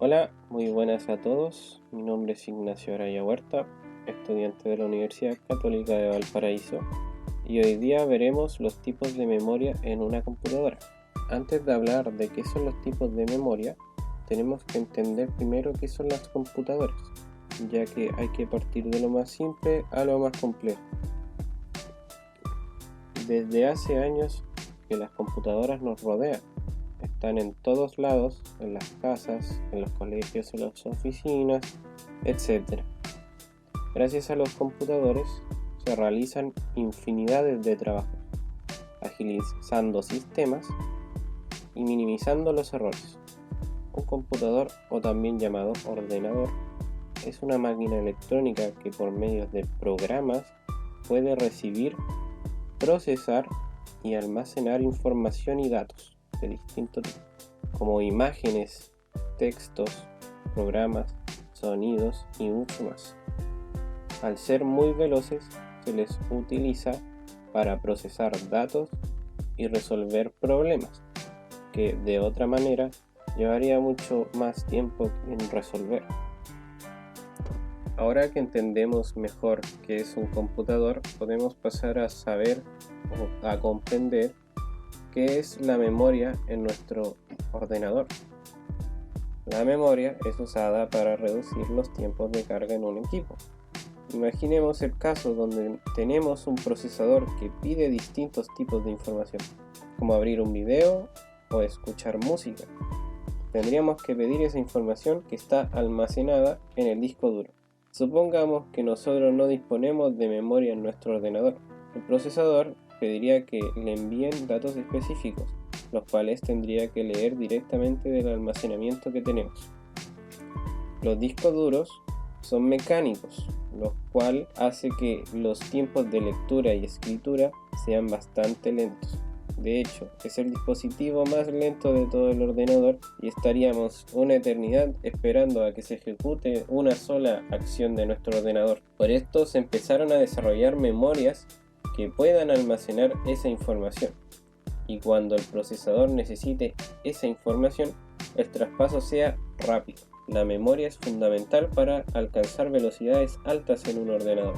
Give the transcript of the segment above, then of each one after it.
Hola, muy buenas a todos. Mi nombre es Ignacio Araya Huerta, estudiante de la Universidad Católica de Valparaíso, y hoy día veremos los tipos de memoria en una computadora. Antes de hablar de qué son los tipos de memoria, tenemos que entender primero qué son las computadoras, ya que hay que partir de lo más simple a lo más complejo. Desde hace años que las computadoras nos rodean. Están en todos lados, en las casas, en los colegios, en las oficinas, etc. Gracias a los computadores se realizan infinidades de trabajos, agilizando sistemas y minimizando los errores. Un computador, o también llamado ordenador, es una máquina electrónica que por medio de programas puede recibir, procesar y almacenar información y datos de distintos tipos, como imágenes, textos, programas, sonidos y mucho más. Al ser muy veloces, se les utiliza para procesar datos y resolver problemas, que de otra manera llevaría mucho más tiempo en resolver. Ahora que entendemos mejor qué es un computador, podemos pasar a saber o a comprender qué es la memoria en nuestro ordenador. La memoria es usada para reducir los tiempos de carga en un equipo. Imaginemos el caso donde tenemos un procesador que pide distintos tipos de información, como abrir un video o escuchar música. Tendríamos que pedir esa información que está almacenada en el disco duro. Supongamos que nosotros no disponemos de memoria en nuestro ordenador. El procesador pediría que le envíen datos específicos, los cuales tendría que leer directamente del almacenamiento que tenemos. Los discos duros son mecánicos, lo cual hace que los tiempos de lectura y escritura sean bastante lentos. De hecho, es el dispositivo más lento de todo el ordenador y estaríamos una eternidad esperando a que se ejecute una sola acción de nuestro ordenador. Por esto se empezaron a desarrollar memorias que puedan almacenar esa información, y cuando el procesador necesite esa información, el traspaso sea rápido. La memoria es fundamental para alcanzar velocidades altas en un ordenador,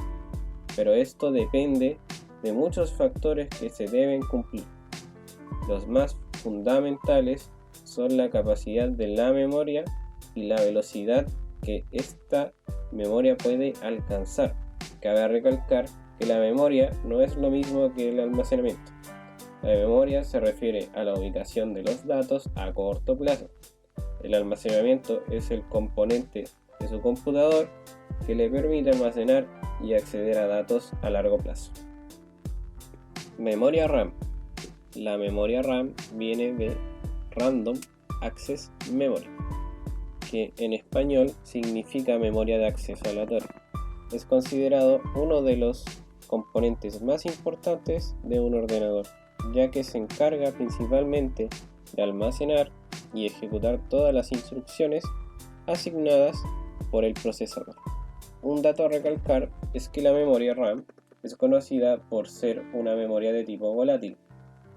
pero esto depende de muchos factores que se deben cumplir. Los más fundamentales son la capacidad de la memoria y la velocidad que esta memoria puede alcanzar. Cabe recalcar que la memoria no es lo mismo que el almacenamiento. La memoria se refiere a la ubicación de los datos a corto plazo. El almacenamiento es el componente de su computador que le permite almacenar y acceder a datos a largo plazo. Memoria RAM. La memoria RAM viene de Random Access Memory, que en español significa memoria de acceso aleatorio. Es considerado uno de los componentes más importantes de un ordenador, ya que se encarga principalmente de almacenar y ejecutar todas las instrucciones asignadas por el procesador. Un dato a recalcar es que la memoria RAM es conocida por ser una memoria de tipo volátil,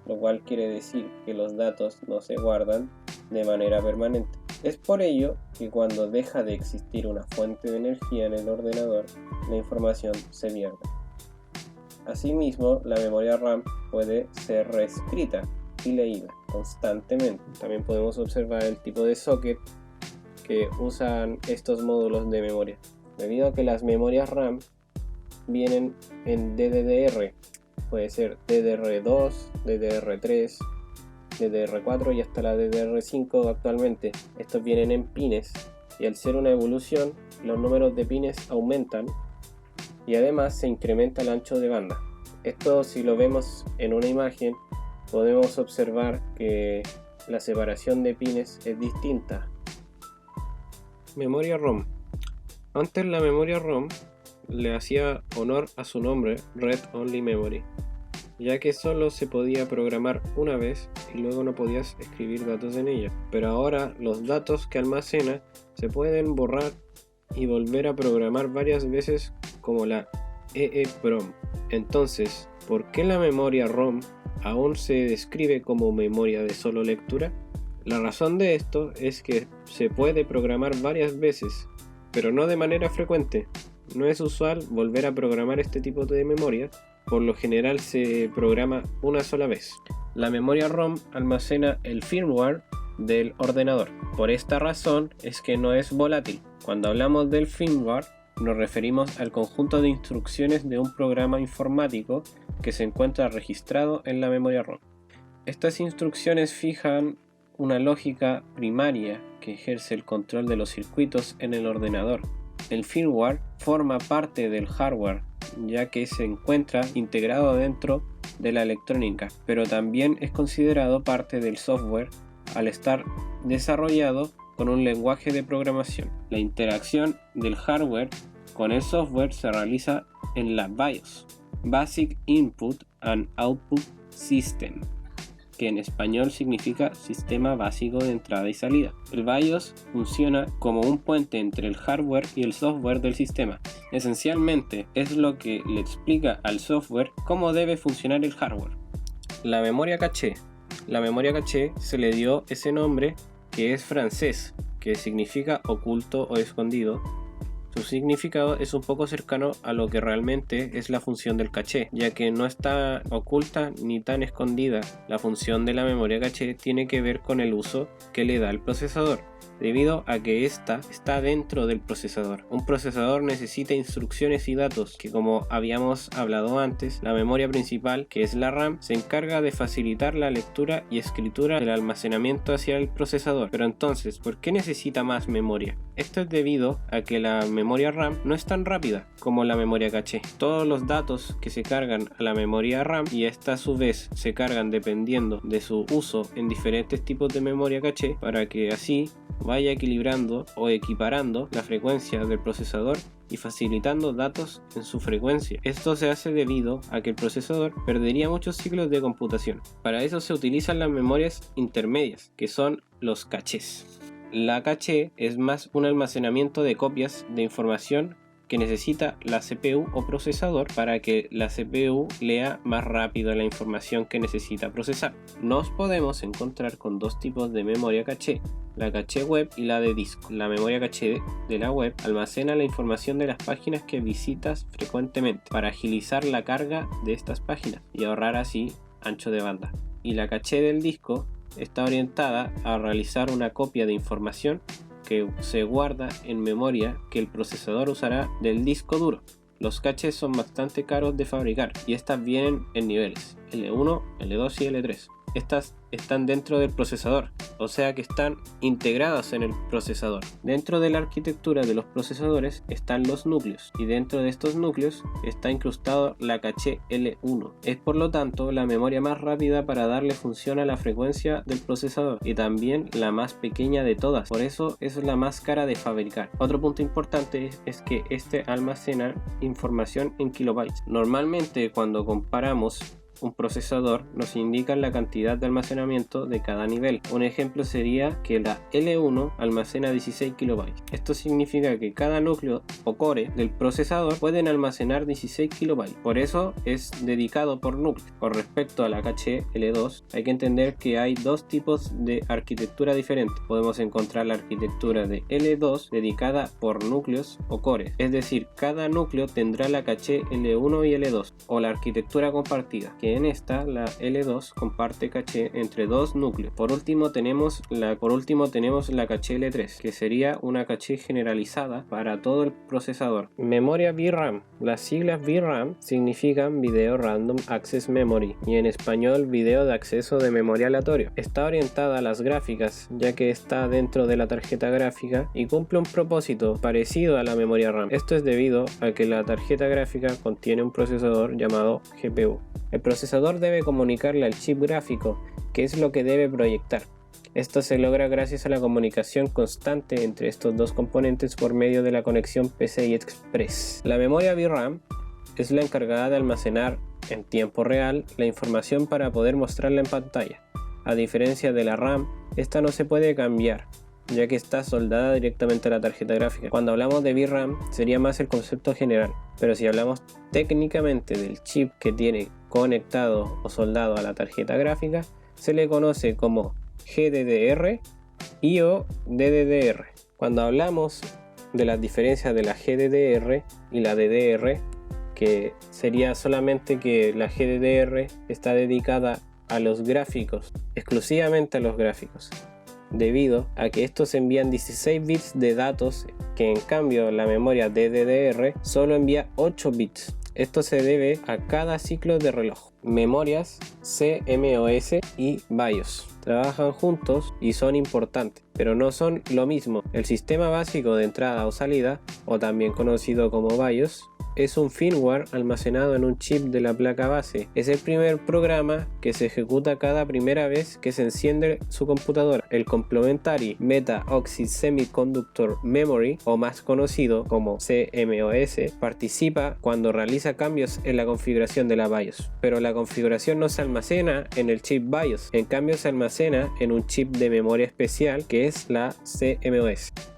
lo cual quiere decir que los datos no se guardan de manera permanente. Es por ello que cuando deja de existir una fuente de energía en el ordenador, la información se pierde. Asimismo, la memoria RAM puede ser reescrita y leída constantemente. También podemos observar el tipo de socket que usan estos módulos de memoria. Debido a que las memorias RAM vienen en DDR, puede ser DDR2, DDR3, DDR4 y hasta la DDR5 actualmente. Estos vienen en pines y al ser una evolución, los números de pines aumentan y además se incrementa el ancho de banda. Esto, si lo vemos en una imagen, podemos observar que la separación de pines es distinta. Memoria ROM. Antes la memoria ROM le hacía honor a su nombre, Read Only Memory, ya que solo se podía programar una vez y luego no podías escribir datos en ella. Pero ahora los datos que almacena se pueden borrar y volver a programar varias veces, como la EEPROM. Entonces, ¿por qué la memoria ROM aún se describe como memoria de solo lectura? La razón de esto es que se puede programar varias veces, pero no de manera frecuente. No es usual volver a programar este tipo de memoria, por lo general se programa una sola vez. La memoria ROM almacena el firmware del ordenador. Por esta razón es que no es volátil. Cuando hablamos del firmware, nos referimos al conjunto de instrucciones de un programa informático que se encuentra registrado en la memoria ROM. Estas instrucciones fijan una lógica primaria que ejerce el control de los circuitos en el ordenador. El firmware forma parte del hardware, ya que se encuentra integrado dentro de la electrónica, pero también es considerado parte del software al estar desarrollado con un lenguaje de programación. La interacción del hardware con el software se realiza en la BIOS, Basic Input and Output System, que en español significa Sistema Básico de Entrada y Salida. El BIOS funciona como un puente entre el hardware y el software del sistema. Esencialmente es lo que le explica al software cómo debe funcionar el hardware. La memoria caché. La memoria caché se le dio ese nombre que es francés, que significa oculto o escondido. Su significado es un poco cercano a lo que realmente es la función del caché, ya que no está oculta ni tan escondida. La función de la memoria caché tiene que ver con el uso que le da el procesador, debido a que ésta está dentro del procesador. Un procesador necesita instrucciones y datos que, como habíamos hablado antes, la memoria principal, que es la RAM, se encarga de facilitar la lectura y escritura del almacenamiento hacia el procesador. Pero entonces, ¿por qué necesita más memoria? Esto es debido a que la memoria RAM no es tan rápida como la memoria caché. Todos los datos que se cargan a la memoria RAM y esta a su vez se cargan dependiendo de su uso en diferentes tipos de memoria caché, para que así vaya equilibrando o equiparando la frecuencia del procesador y facilitando datos en su frecuencia. Esto se hace debido a que el procesador perdería muchos ciclos de computación. Para eso se utilizan las memorias intermedias, que son los cachés. La caché es más un almacenamiento de copias de información que necesita la CPU o procesador para que la CPU lea más rápido la información que necesita procesar. Nos podemos encontrar con dos tipos de memoria caché, la caché web y la de disco. La memoria caché de la web almacena la información de las páginas que visitas frecuentemente para agilizar la carga de estas páginas y ahorrar así ancho de banda. Y la caché del disco está orientada a realizar una copia de información que se guarda en memoria que el procesador usará del disco duro. Los cachés son bastante caros de fabricar y estas vienen en niveles L1, L2 y L3. Estas están dentro del procesador, o sea que están integradas en el procesador. Dentro de la arquitectura de los procesadores están los núcleos y dentro de estos núcleos está incrustado la caché L1. Es por lo tanto la memoria más rápida para darle función a la frecuencia del procesador y también la más pequeña de todas, por eso es la más cara de fabricar. Otro punto importante es que este almacena información en kilobytes. Normalmente cuando comparamos un procesador nos indica la cantidad de almacenamiento de cada nivel. Un ejemplo sería que la L1 almacena 16 kilobytes. Esto significa que cada núcleo o core del procesador pueden almacenar 16 kilobytes. Por eso es dedicado por núcleo. Con respecto a la caché L2, hay que entender que hay dos tipos de arquitectura diferentes. Podemos encontrar la arquitectura de L2 dedicada por núcleos o cores. Es decir, cada núcleo tendrá la caché L1 y L2 o la arquitectura compartida, que en esta la L2 comparte caché entre dos núcleos. Por último tenemos la caché L3, que sería una caché generalizada para todo el procesador. Memoria VRAM. Las siglas VRAM significan Video Random Access Memory y en español video de acceso de memoria aleatorio. Está orientada a las gráficas, ya que está dentro de la tarjeta gráfica y cumple un propósito parecido a la memoria RAM. Esto es debido a que la tarjeta gráfica contiene un procesador llamado GPU. El procesador debe comunicarle al chip gráfico qué es lo que debe proyectar. Esto se logra gracias a la comunicación constante entre estos dos componentes por medio de la conexión PCI Express. La memoria VRAM es la encargada de almacenar en tiempo real la información para poder mostrarla en pantalla. A diferencia de la RAM, esta no se puede cambiar, ya que está soldada directamente a la tarjeta gráfica. Cuando hablamos de VRAM sería más el concepto general, pero si hablamos técnicamente del chip que tiene conectado o soldado a la tarjeta gráfica, se le conoce como GDDR y o DDR. Cuando hablamos de las diferencias de la GDDR y la DDR, que sería solamente que la GDDR está dedicada a los gráficos, exclusivamente a los gráficos, debido a que estos envían 16 bits de datos, que en cambio la memoria DDR solo envía 8 bits. Esto se debe a cada ciclo de reloj. Memorias CMOS y BIOS trabajan juntos y son importantes, pero no son lo mismo. El sistema básico de entrada o salida, o también conocido como BIOS, es un firmware almacenado en un chip de la placa base. Es el primer programa que se ejecuta cada primera vez que se enciende su computadora. El Complementary Meta Oxide Semiconductor Memory, o más conocido como CMOS, participa cuando realiza cambios en la configuración de la BIOS, pero la configuración no se almacena en el chip BIOS, en cambio se almacena en un chip de memoria especial que es la CMOS.